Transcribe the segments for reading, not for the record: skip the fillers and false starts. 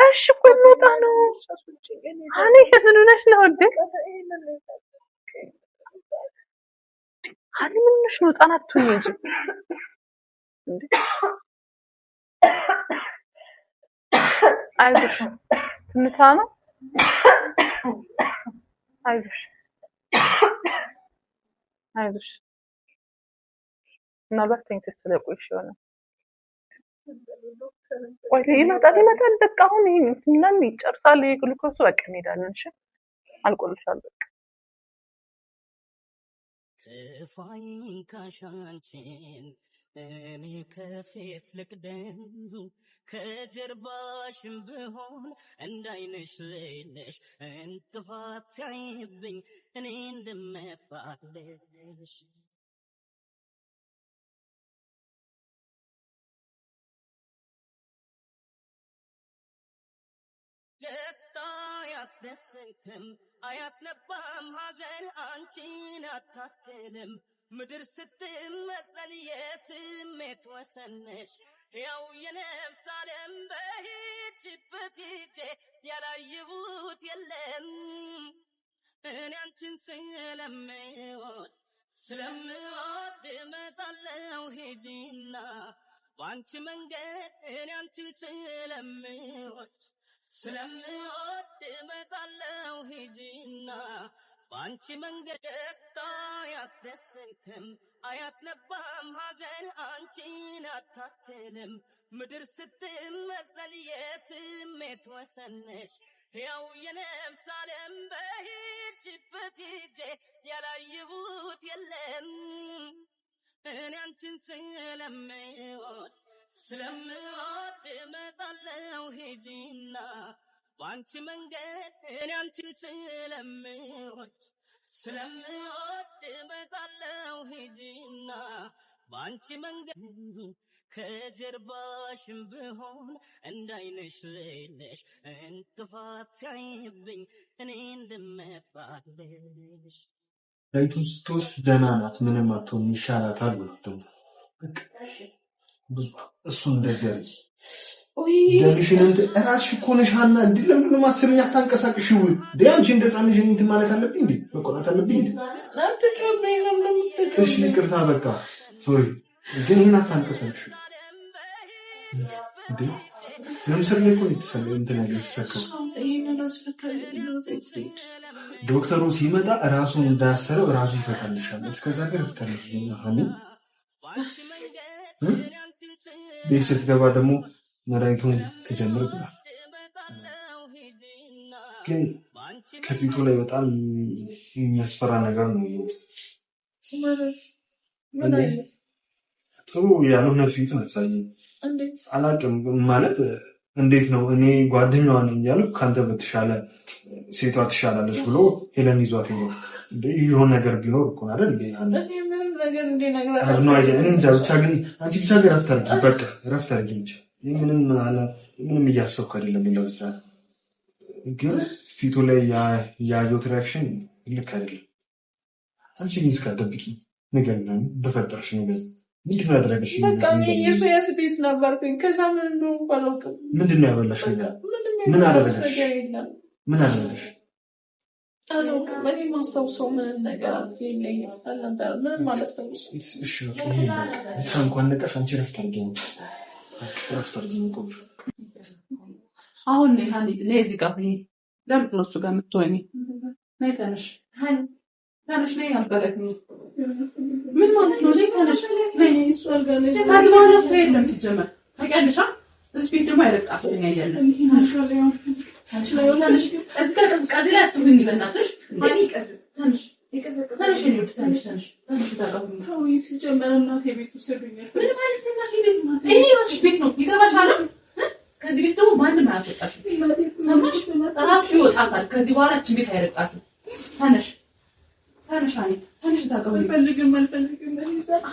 እሺ ቆይ ልወጣ ነው። እኔ ምን ሆነሽ ነው እንዴ? ሀኒ ምን ሆነሽ ነው? ህፃናት ትሁኝ እንጂ እንዴ። አይዞሽ ትንታ ነው። አይዞሽ አይዞሽ። ምናልባት ተኝተሽ ስለቆይሽ ይሆናል። ቆይ ይመጣል። በቃ አሁን ይሄን ምናምን ይጨርሳል። የግሉኮሱ በቃ እንሄዳለን። እሺ አልቆልሻል። በቃ ትፋኝ ካሻንቺን እኔ ከፊት ልቅደም ከጀርባሽም ብሆን እንዳይነሽ ሌለሽ እንጥፋት ሲያይብኝ እኔ እንደመባለሽ ደስታ ያስደስትም አያስነባም ሐዘን አንቺን አታክልም ምድር ስትመጸን የስሜት ወሰነሽ ያው የነፍስ ዓለም በሄድሽበት ሂጄ ያላየሁት የለም እኔ አንቺን ስለምወድ እመጣለሁ ሂጂና በአንቺ መንገድ እኔ አንቺን ስለምወድ እመጣለሁ ሂጂና በአንቺ መንገድ ደስታ ያስደስትም አያስነባም ሐዘን አንቺን አታክልም ምድር ስትመጸን የስሜት ወሰነሽ ያው የነፍስ ዓለም በሄድሽበት ሂጄ ያላየሁት የለም እኔ አንቺን ስለምወድ እመጣለሁ ሂጂና በአንቺ መንገድ እኔ አንቺን ስለምወድ እመጣለሁ ሂጂና በአንቺ መንገድ ከጀርባሽም ብሆን እንዳይነሽ ሌለሽ እንጥፋት ሲያይብኝ እኔ እንደመባለሽ ላይቱን ስትወስድ ደህና ናት፣ ምንም አትሆንም፣ ይሻላታል ደግሞ እሱ እንደዚህ ያለች ደልሽን እራስሽ እኮ ነሽ ሀና። እንዴ ለምንድን ነው ማሰብኛ ታንቀሳቅሽው? አንቺ እንደ ህፃን ልጅ እንትን ማለት አለብኝ እንዴ? መቆጣት አለብኝ እንዴ? እሺ ይቅርታ በቃ ሶሪ፣ ግን ይሄን አታንቀሳቅሽው እንዴ? ለምሳሌ እኮ የተሰለ እንትን ያለ የተሰከው ዶክተሩ ሲመጣ ራሱን እንዳሰረው ራሱ ይፈታልሻል። እስከዛ ግን ፍታልሽ ሀኒ። ቤት ስትገባ ደግሞ መድኃኒቱን ትጀምር ብሏል። ግን ከፊቱ ላይ በጣም የሚያስፈራ ነገር ነው። ጥሩ ያልሆነ ፊቱ ነሳኝ። አላውቅም ማለት እንዴት ነው? እኔ ጓደኛዋ ነኝ እያልኩ ከአንተ በተሻለ ሴቷ ትሻላለች ብሎ ሄለን ይዟት ነው። የሆነ ነገር ቢኖር እኮ አይደል? ብቻ ግን አንቺ ብቻ ግን ረፍት አድርጊ፣ በቃ ረፍት አድርጊ ብቻ። ምንም እያሰብኩ አይደለም ለመስራት፣ ግን ፊቱ ላይ ያየሁት ሪያክሽን ልክ አይደለም። አንቺ ምን እስካደብቂ ንገሪኝ፣ በፈጠረሽ ነገር ምንድን ነው ያደረገሽ? የሱስ ቤት ነበርኩኝ። ከዛ ምን እንደሆነ ባላውቅም ምንድን ነው ያበላሽ ነገር? ምን አደረገሽ? ምን አደረገሽ? አላውቅም። እኔ ማስታውሰው ምን ነገር የለኝም አልነበረም። ምንም አላስታውሰው። እሺ በቃ እንኳን ነቃሽ። አንቺ ረፍት አድርጊ ነው ረፍት አድርጊ ነው። አሁን ነይ ሀኒ፣ ነይ እዚህ ጋር ነይ። ለምንድን ነው እሱ ጋር የምትሆኚ? ነይ ተነሽ ተነሽ፣ ነይ አልበለኝ። ምን ማለት ነው? ነይ ተነሽ። ነይ እሱ አልበለኝ። ታዲያ ማለት ነው የለም ሲጀመር ታውቂያለሽ። እዚህ ቤት ደግሞ አይረቃትም አይደለም። ተነሽ ላይ ሆነሽ እዚህ ጋር ቀዝቃዜ ላይ አትሁኝ በእናትሽ። ሀኒ ቀዝቅ ተነሽ ተነሽ ነው ተነሽ ተነሽ ተነሽ ታውቃለህ። ወይ ሲጀመር እናቴ ቤት ውሰዱኛል። ምን ማለት ነው እናቴ ቤት ማለት? ይሄ ራስሽ ቤት ነው ይገባሻል። ከዚህ ቤት ደግሞ ማንም አያስወጣሽም። ሰማሽ? ራሱ ይወጣታል። ከዚህ በኋላ እቺ ቤት አይረቃትም። ተነሽ ተነሽ ሀኒ ተነሽ። ታውቃለህ አልፈልግም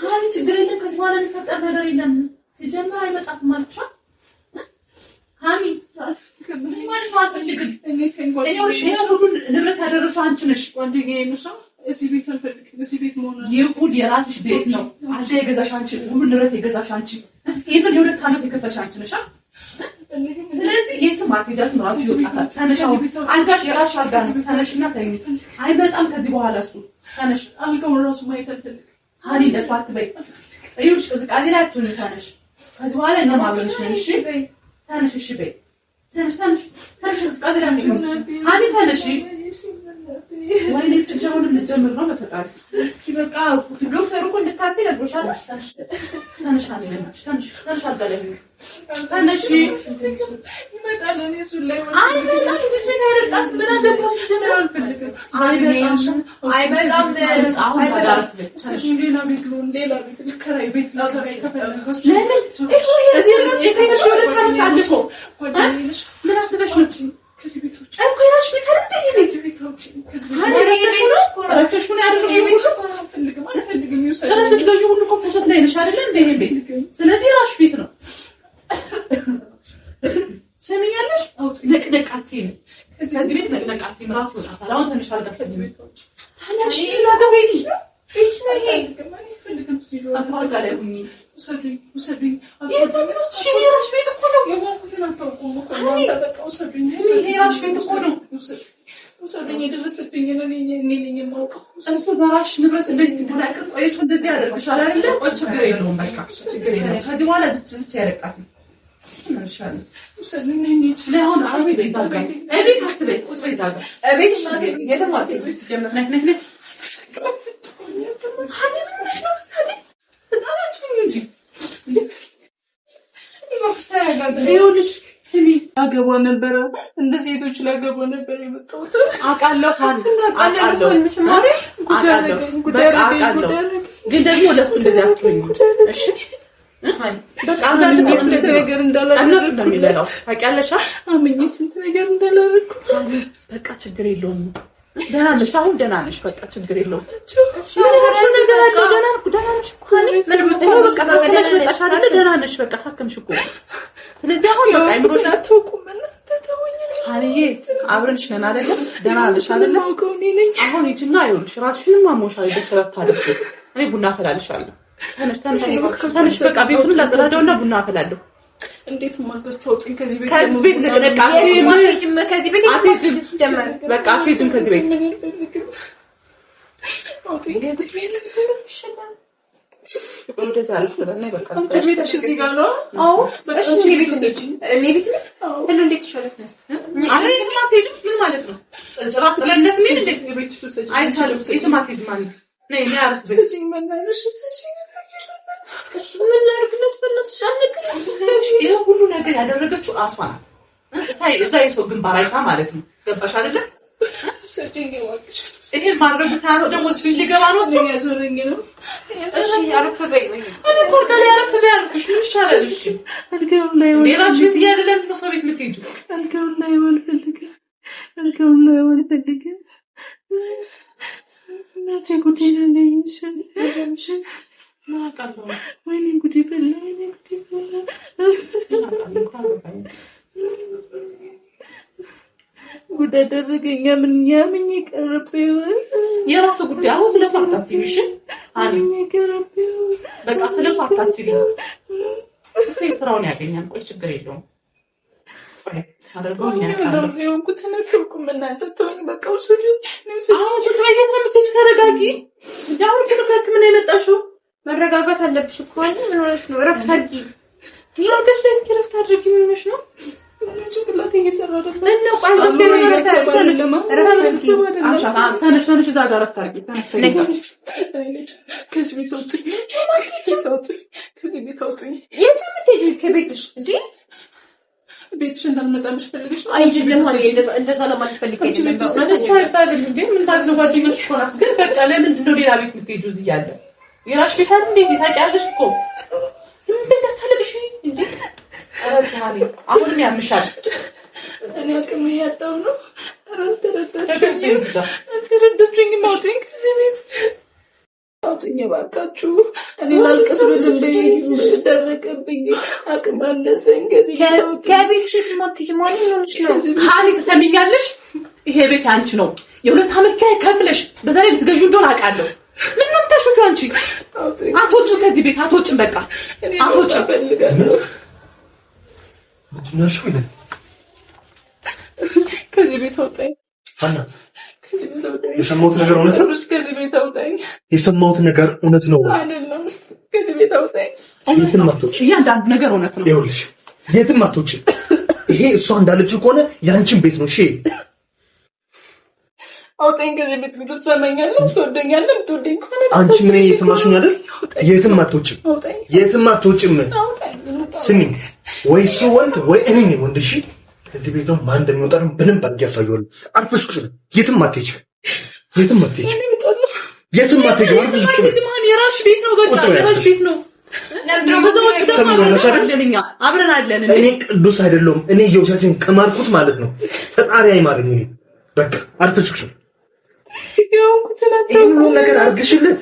ሀኒ፣ ችግር የለም። ከዚህ በኋላ የሚፈጠር ነገር የለም። ሲጀመር አይመጣትም ማለት ነው ሀኒ። ምን ማለት ነው አልፈልግም? እኔ ሁሉ ንብረት ያደረሰው አንቺ ነሽ። ጓደኛዬ ነሽ። እዚህ ቤት አልፈልግም። እዚህ ቤት መሆን ይሁን የራስሽ ቤት ነው። አንቺ የገዛሽ አንቺ፣ ሁሉ ንብረት የገዛሽ አንቺ፣ ኢቭን የሁለት ዓመት የከፈልሽ አንቺ ነሽ። ስለዚህ የትም አትሄጃትም ራሱ ይወጣታል። ተነሽ አሁን አልጋሽ የራስሽ አልጋ ነው። ተነሽና ተኝ። አይመጣም ከዚህ በኋላ እሱ። ተነሽ አልጋውን ራሱ ማየት አልፈልግም። ሀኒ ለእሱ አትበይ። ይኸውልሽ ቅዝቃዜ ላይ አትሆኝ። ተነሽ ከዚህ በኋላ እኛ ማብረሽ ነን። እሺ ተነሽ። እሺ በይ ተነሽ ቅዝቃዜ ላይ አትሆኝ። ሀኒ ተነሽ። ወይኔ ጭንጫውን ልጀምር ነው በፈጣሪ። እስኪ በቃ ዶክተሩ እኮ እንድታርፊ ነግሮሻል። ተነሽ ሀኒ ተነሽ አልጋ ላይ ተነሽ። ይመጣል እሱን ላይ አይመጣም። ብቻ ያረጣት ምን አገባሽ? ጀነራል አልፈልግም። አይመጣም። ሌላ ቤት ነው ሌላ ቤት ልከራይ ቤት ለከራይ ከፈለጋችሁ ምን አስበሽ ነው? ከዚህ ቤት ውጭ እኮ የራስሽ ቤት አይደል? ይሄ ቤት ውጭ ረፍተሽ ነው አልፈልግም። ጭራሽ ልትገዢው ሁሉ እኮ ፕሮሰስ ላይ ነሽ አይደል? እንደ ይሄ ቤት ስለዚህ የራስሽ ቤት ነው። ሰሚኛለሽ? ነቅነቅ አትይም። ከዚህ ቤት ነቅነቅ አትይም። ራሱ ወጣታል። አሁን ትንሽ አልጋ ከዚህ ቤት ውጭ ታናሽ ይዛጋ ቤትሽ ነው። ቤትሽ ነው ይሄ። አይፈልግም ሲሉ አልጋ ላይ ሁኚ። ውሰዱኝ። የራስሽ ቤት እኮ ነው። የዋልኩትን አታውቁም እኮ በቃ ውሰዱኝ። የራስሽ ቤት እኮ ነው። ውሰዱኝ። የደረሰብኝ እኔ ነኝ የማውቀው። እሱ በራስሽ ንብረት እንደዚህ ሲደራቀቅ ቆይቶ እንደዚህ ያደርግሻል አይደለ? ቆይ ችግር የለውም። በቃ ችግር የለውም። ከዚህ በኋላ ዝች ያረቃት ይመርሻል። ውሰዱኝ። አሁን አርቤ ቤት አጋ ቤት አትበይ። ቁጭ በይ ዛጋ ቤት የትም አትበይ። ጀምር ነክ ይኸውልሽ ስሚ አገባ ነበረ እንደ ሴቶች ላገባ ነበር የመጣሁት። አውቃለሁ ግን ደግሞ ለእሱ እንደዚህ አትሆኝ እሺ። በቃ አንዳንድ ሰው እንደዚህ ነገር እንዳላደረኩ ነው የሚለው ታውቂያለሽ። አምኜ ስንት ነገር እንዳላደረኩ በቃ ችግር የለውም። ደህና ነሽ? አሁን ደህና ነሽ? በቃ ችግር የለውም። ደህና ነሽ? በቃ ታከምሽ እኮ። ስለዚህ አሁን በቃ አይምሮሽ አትወቁም። ሀኒዬ አብረንሽ ነን አይደለ? ደህና ነሽ አይደለ? አሁን ሂጂና ይኸውልሽ ራስሽንም አሞሻል። ደሽረፍ ታድርጊ። እኔ ቡና አፈላልሻለሁ። ተነሽ በቃ ቤቱን ላጸዳዳውና ቡና አፈላለሁ። እንዴት ማርጋችሁ አውጥኝ ከዚህ ቤት? ከዚህ ቤት ለቀቅ አትሄጂም። ከዚህ ቤት አትሄጂም። ጀመረ በቃ አትሄጂም ከዚህ ቤት። አውጥኝ ከዚህ ቤት ይሻላል። ወደዛ አልፈለና በቃ ቤትሽ እዚህ ጋር ነው። አዎ በቃ እኔ ቤት ነኝ። እኔ ቤት ነኝ። ሁሉ እንዴት ይሻላል? አሬ አትሄጂም ምን ማለት ነው? ጭራሽ ጥለነት ምን እንደ ቤትሽ ውሰጂ አይቻልም። የትም አትሄጂም ማለት ነው። ነይ ነይ አርፍ ሰጪኝ መናሽ ሰጪኝ ምን ላድርግለት? በእናትሽ አልነግርሽ። ይሄ ሁሉ ነገር ያደረገችው ራሷ ናት። እዛ የሰው ግንባር አይታ ማለት ነው። ገባሽ አይደለ? ሰጪኝ ይዋቅሽ። ይሄ ማድረግ ሳይሆን ደግሞ ስፒል ሊገባ ነው የሚያዞረኝ ነው። እሺ አረፍ በይ ነው። እኔ እኮ ጋር ያረፍ በይ አልኩሽ። ምን ይሻላል? እሺ አልጋው ላይ ወይ ሌላ ሽት ያደለም ነው ሰው ቤት የምትሄጂው። አልጋው ላይ ወልፈልገ እናቴ ጉዴና ነኝሽ ማቃለው ወይኔ ጉዴ ፈላ ጉዴ አደረገኝ። ምን ይቀርብኝ? የራሱ ጉዳይ። አሁን ስለሱ አታስቢ እሺ። አሁን ይቀርብኝ በቃ ስለሱ አታስቢ። እሱ ስራውን ያገኛል። ቆይ ችግር የለውም። አደረገው ያካለው ይሁን ኩተነኩኩም እናንተ ተወኝ በቃ ወሱጂ አሁን ትወይት ነው ተረጋጊ። ያው ከልከክ ምን የመጣሽው? መረጋጋት አለብሽ እኮ አይደል? ምን ሆነሽ ነው? እረፍት አድርጊ። ይላልከሽ ላይ እስኪ እረፍት አድርጊ። ምን ሆነሽ ነው? ጭንቅላቴ እየሰራ አይደለም እና ቋንቋ ተነሽ እዛ ጋር እረፍት አድርጊ። ከዚህ ቤት አውጡኝ። የት ነው የምትሄጂው? ከቤትሽ እንዴ? ቤትሽ እንዳልመጣልሽ ፈልገሽ ነው? አይደለም እንደዛ ለማለት ፈልጌ አይደለም። ምን ታዝነው? ጓደኞች እኮ ናት። ግን በቃ ለምንድን ነው ሌላ ቤት የምትሄጂው? እዚህ ያለ የራስሽ ቤት አይደል? እንዴ ታውቂያለሽ እኮ ዝም እንዳታለልሽ እንዴ። አራታሪ አሁን ያምሻል። እኔ አቅም ያጣው ነው። አረተረተረተረተረኝ ማውጥኝ ከዚህ ቤት አውጥኝ ባካችሁ። እኔ ላልቅስ ብል እንደደረቀብኝ አቅም አነሰኝ። ከቤትሽ ትሞትሽ ማለት ነው። ሀኒ ትሰሚኛለሽ? ይሄ ቤት አንቺ ነው። የሁለት ዓመት ኪራይ ከፍለሽ በዛ ላይ ልትገዢው እንደሆነ አውቃለሁ። ምን ነው ታሹት? አንቺ አትወጪም ከዚህ ቤት አትወጪም። በቃ አትወጪም። ምንድነው? ከዚህ ቤት አውጣኝ ሀና። የሰማሁት ነገር እውነት ነው? ከዚህ ቤት አውጣኝ። የሰማሁት ነገር እውነት ነው አይደለም? ከዚህ ቤት አውጣኝ። የትም አትወጪ። እያንዳንዱ ነገር እውነት ነው። ይኸውልሽ የትም አትወጪ። ይሄ እሷ እንዳለችው ከሆነ ያንቺን ቤት ነው። እሺ አውጣኝ ከዚህ ቤት። ብሎ ትሰማኛለህ? ትወደኛለህ? ትወደኝ ከሆነ አንቺ ምን እየሰማሽኝ አይደል? የትም አትወጪም። የትም አትወጪም። ስሚኝ፣ ወይ እሱ ወንድ ወይ እኔ ነኝ ወንድ። እሺ ከዚህ ቤት ነው ማን እንደሚወጣ ነው በደንብ አድርጌ ያሳየዋለሁ። አርፈሽ ቁጭ በይ። የትም አትሄጂም። የትም አትሄጂም። የትም አትሄጂም። አርፈሽ ቁጭ በይ። የራስሽ ቤት ነው። በቃ የራስሽ ቤት ነው። አብረን አለን። እኔ ቅዱስ አይደለሁም። እኔ ኢየሱስን ከማርኩት ማለት ነው ፈጣሪ አይማረኝ። እኔ በቃ አርፈሽ ቁጭ በይ። ይሄን ነገር አርግሽለት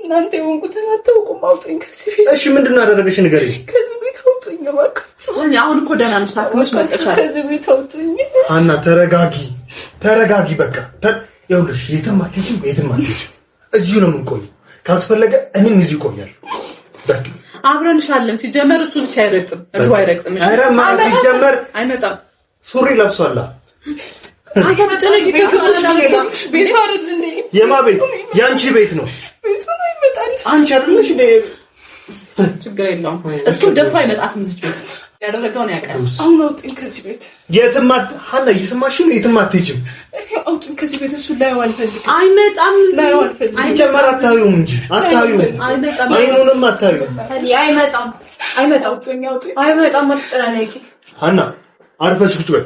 እናንተ የሆንኩትን አታውቁም። አውጡኝ ከዚህ ቤት። እሺ ምንድን ነው ያደረገሽ? ንገሪኝ። ከዚህ ቤት አውጡኝ እባክህ። አሁን እኮ ደህና ነሽ፣ ታክመሽ መጥተሻል። ከዚህ ቤት አውጡኝ። ሀና ተረጋጊ፣ ተረጋጊ። በቃ ይኸውልሽ የትም አትሄጂም፣ የትም አትሄጂም። እዚሁ ነው የምንቆየው። ካስፈለገ እኔም እዚሁ እቆያለሁ። በቃ አብረንሻለን። ሲጀመር እሱ ብቻ አይረግጥም፣ እሱ አይረግጥም። እሺ ኧረ ማለት ሲጀመር አይመጣም። ሱሪ ለብሷላ። አንቺ መጨነቅ ይገባሽ። ቤት አይደል እንዴ? የማ ቤት? ያንቺ ቤት ነው። ቤቱ ነው ይመጣል። አንቺ አይደለሽ እንዴ? ችግር የለውም። እሱ ደፋ አይመጣትም። እዚህ ቤት ያደረገውን ያውቃል። አሁን አውጡኝ ከዚህ ቤት። የትም ሀና እየሰማሽ ነው። የትም አትሄጂም። አውጡኝ ከዚህ ቤት። እሱ ላይ አልፈልግም። አይመጣም። ላይ አልፈልግም። ሲጀመር አታዩም እንጂ አታዩም። አይኑንም አታዩም። አይመጣም። አይመጣም። አውጡኝ። አይመጣም። አትጨናነቂ ሀና። አርፈሽ ቁጭ በይ።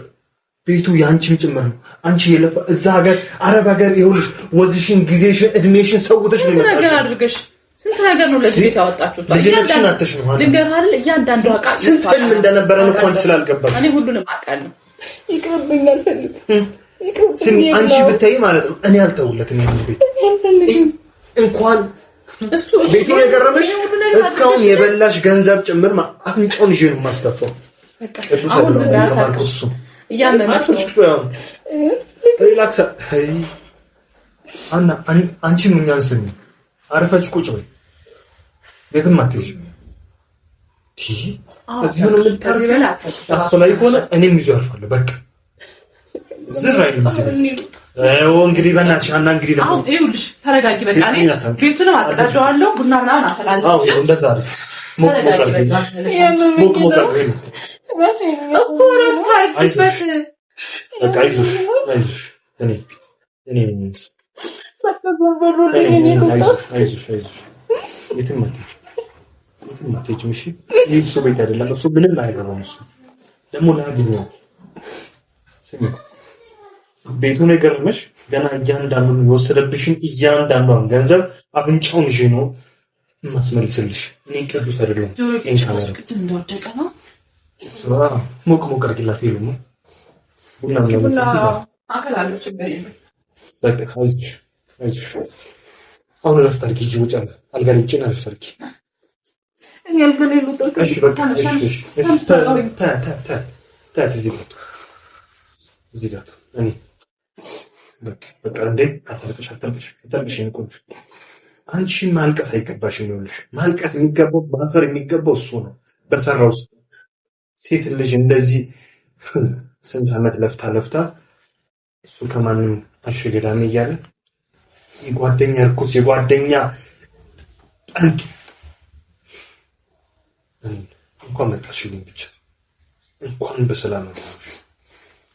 ቤቱ ያንቺም ጭምር ነው። አንቺ የለፋ እዛ ሀገር አረብ ሀገር ይኸውልሽ ወዝሽን፣ ጊዜሽን፣ እድሜሽን ሰውተሽ ነው የመጣሽው። ነገር አድርገሽ ስንት ነገር ነው ለዚህ ቤት ያወጣችሁት። ልጅነትሽን አተሽ ነው ሀና። ልንገርህ አይደል እያንዳንዱ አቃ ስንት ህልም እንደነበረን እኮ አንቺ ስላልገባሽ። እኔ ሁሉንም አውቃለሁ። ይቅርብኝ፣ አልፈልግም። ስሚ አንቺ ብታይ ማለት ነው እኔ አልተውለትም። ይሄን ቤት እንኳን እሱ ቤት የገረመሽ እስካሁን የበላሽ ገንዘብ ጭምር አፍንጫውን ይዤ ነው የማስተፋው። አሁን ዝም ብለህ እሱ እያመመሽ ነው። ሪላክስ አና አንቺም እኛን ስሚ። አረፈች ቁጭ በይ። የትም አትሄጂም። እዚህ ነው የምታርፊው። አስፈላጊ ከሆነ እኔም ይዤ አልፋለሁ። በቃ ዝም አይልም። እንግዲህ በእናትሽ አና እንግዲህ ደግሞ አሁን ይኸውልሽ ተረጋጊ። በቃ እኔ ቤቱንም አጸዳጀዋለሁ። ቡና ምናምን አፈላለሁ። አዎ እንደዛ አይደል? ሞቅ ሞቅ እኮ ረፍት አድርጊበት። በቃ አይዞሽ አይዞሽ። አይዞሽ የትም አትሄጂም። እሺ ይህ እሱ ቤት አይደለም። እሱ ምንም አይገባም። እሱ ደግሞ ላግኘው። ስሚ ቤቱን የገረመሽ ገና እያንዳንዱን የወሰደብሽን እያንዳንዷን ገንዘብ አፍንጫውን ይዤ ነው የማስመልስልሽ። እኔ ቅዱስ አይደለሁም። እንደወደቀ ነው ሞቅ ሞቅ አድርጊላት። ይሉ ቡና አፈላለሁ። ችግር የለም። በቃ አይዞሽ አይዞሽ። አሁን እረፍት አድርጊ። ውጭ አልጋ ላይ ውጭ እረፍት አድርጊ። እሺ በቃ እዚህ ጋር እኔ በቃ እንዴ አታልቅሽ። አንቺ ማልቀስ አይገባሽም። ይኸውልሽ ማልቀስ የሚገባው ማፈር የሚገባው እሱ ነው። በሰራው ሴት ልጅ እንደዚህ ስንት ዓመት ለፍታ እሱ ከማንም አሸገዳሚ እያለ የጓደኛ እርኩስ የጓደኛ ጠንቅ እንኳን መጣሽልኝ። ብቻ እንኳን በሰላም መጣሽ።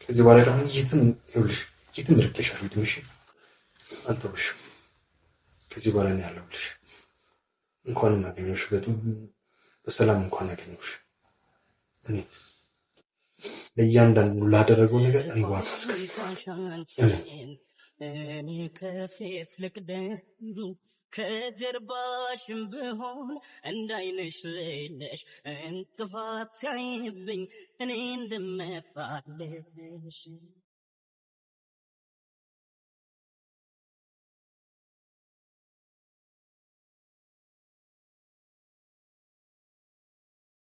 ከዚህ በኋላ ደግሞ የትም ርቄሽ አልሄድም። እሺ አልተውሽም። ከዚህ በኋላ ነው ያለሁልሽ። እንኳንም አገኘሁሽ፣ በሰላም እንኳን አገኘሁሽ። እኔ ለእያንዳንዱ ላደረገው ነገር እኔ ዋጋ አስከፍላለሁ። እኔ ከፊት ልቅደም ከጀርባሽም ብሆን እንዳይነሽ ሌለሽ እንቅፋት ሲያይብኝ እኔ እንደመጣለሽ